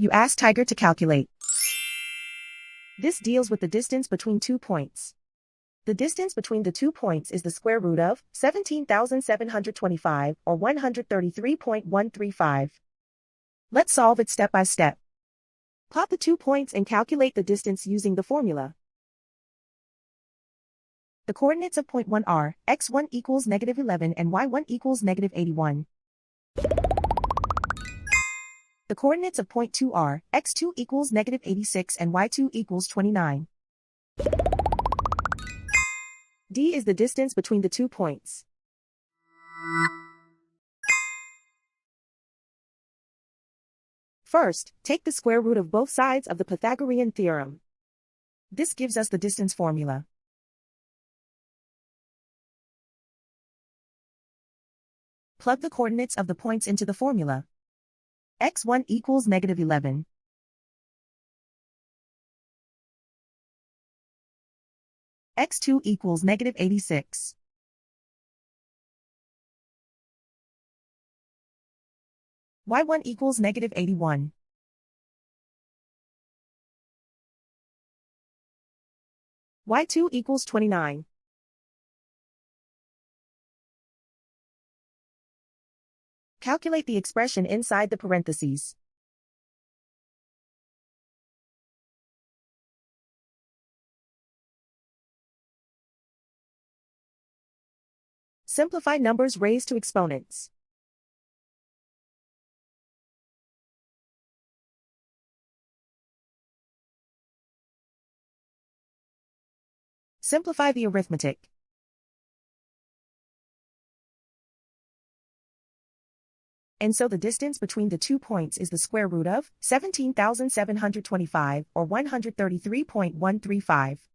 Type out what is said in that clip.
You ask Tiger to calculate. This deals with the distance between 2 points. The distance between the 2 points is the square root of 17,725 or 133.135. Let's solve it step by step. Plot the 2 points and calculate the distance using the formula. The coordinates of point 1 are x1 equals -11 and y1 equals -81. The coordinates of point 2 are x2 equals -86 and y2 equals 29. D is the distance between the 2 points. First, take the square root of both sides of the Pythagorean theorem. This gives us the distance formula. Plug the coordinates of the points into the formula. x1 equals -11. x2 equals -86. y1 equals -81. y2 equals 29. Calculate the expression inside the parentheses. Simplify numbers raised to exponents. Simplify the arithmetic. And so the distance between the 2 points is the square root of 17,725 or 133.135.